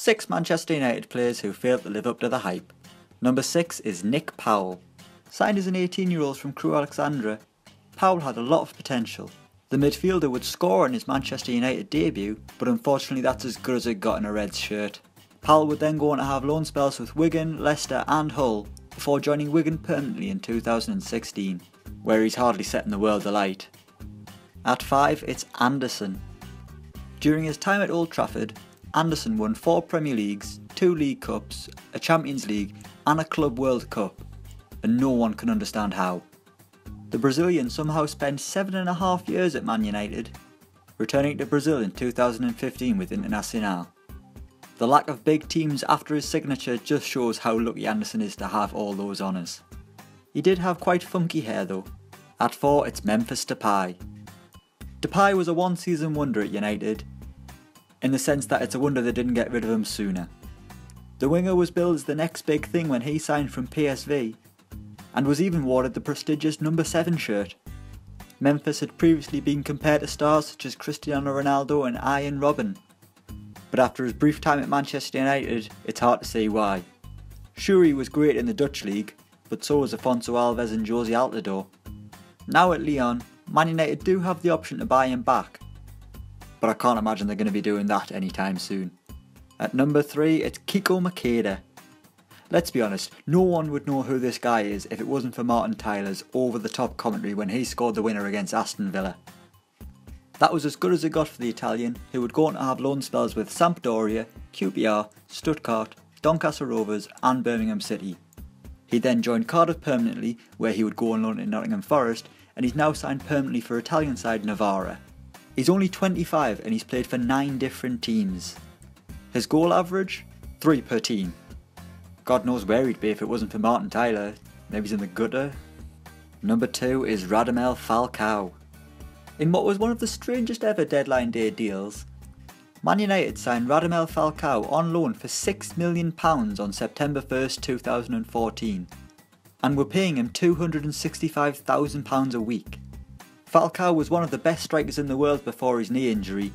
6 Manchester United players who failed to live up to the hype. Number 6 is Nick Powell. Signed as an 18-year-old from Crewe Alexandra, Powell had a lot of potential. The midfielder would score on his Manchester United debut, but unfortunately that's as good as it got in a Reds shirt. Powell would then go on to have loan spells with Wigan, Leicester and Hull, before joining Wigan permanently in 2016, where he's hardly setting the world alight. At 5, it's Anderson. During his time at Old Trafford, Anderson won 4 Premier Leagues, 2 League Cups, a Champions League and a Club World Cup, and no one can understand how. The Brazilian somehow spent 7.5 years at Man United, returning to Brazil in 2015 with Internacional. The lack of big teams after his signature just shows how lucky Anderson is to have all those honours. He did have quite funky hair though. At 4, it's Memphis Depay. Depay was a one-season wonder at United, in the sense that it's a wonder they didn't get rid of him sooner. The winger was billed as the next big thing when he signed from PSV, and was even awarded the prestigious number 7 shirt. Memphis had previously been compared to stars such as Cristiano Ronaldo and Arjen Robben, but after his brief time at Manchester United, it's hard to see why. Sure, he was great in the Dutch league, but so was Afonso Alves and Josie Altidore. Now at Lyon, Man United do have the option to buy him back, but I can't imagine they're going to be doing that anytime soon. At number 3, it's Kiko Macheda. Let's be honest, no one would know who this guy is if it wasn't for Martin Tyler's over-the-top commentary when he scored the winner against Aston Villa. That was as good as it got for the Italian, who would go on to have loan spells with Sampdoria, QPR, Stuttgart, Doncaster Rovers and Birmingham City. He then joined Cardiff permanently, where he would go on loan to Nottingham Forest, and he's now signed permanently for Italian side Novara. He's only 25 and he's played for 9 different teams. His goal average? 3 per team. God knows where he'd be if it wasn't for Martin Tyler. Maybe he's in the gutter. Number 2 is Radamel Falcao. In what was one of the strangest ever deadline day deals, Man United signed Radamel Falcao on loan for £6 million on September 1st, 2014, and were paying him £265,000 a week. Falcao was one of the best strikers in the world before his knee injury,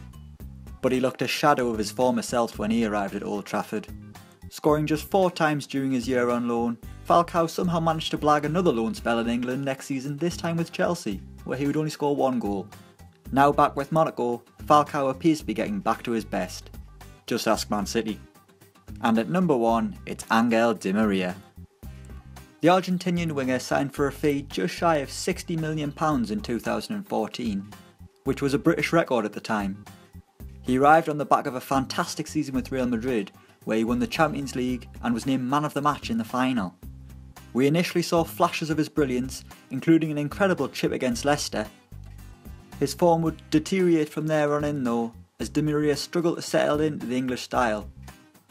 but he looked a shadow of his former self when he arrived at Old Trafford. Scoring just 4 times during his year on loan, Falcao somehow managed to blag another loan spell in England next season, this time with Chelsea, where he would only score 1 goal. Now back with Monaco, Falcao appears to be getting back to his best. Just ask Man City. And at number 1, it's Angel Di Maria. The Argentinian winger signed for a fee just shy of £60 million in 2014, which was a British record at the time. He arrived on the back of a fantastic season with Real Madrid, where he won the Champions League and was named Man of the Match in the final. We initially saw flashes of his brilliance, including an incredible chip against Leicester. His form would deteriorate from there on in though, as Di Maria struggled to settle into the English style.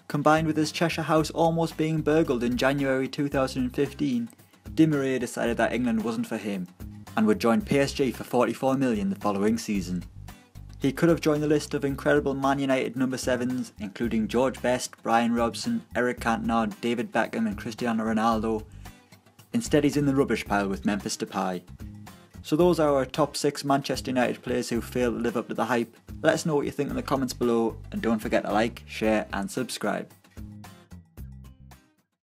Combined with his Cheshire house almost being burgled in January 2015, Di Maria decided that England wasn't for him, and would join PSG for £44 million the following season. He could have joined the list of incredible Man United number 7s, including George Best, Brian Robson, Eric Cantona, David Beckham and Cristiano Ronaldo. Instead he's in the rubbish pile with Memphis Depay. So those are our top 6 Manchester United players who failed to live up to the hype. Let us know what you think in the comments below, and don't forget to like, share and subscribe.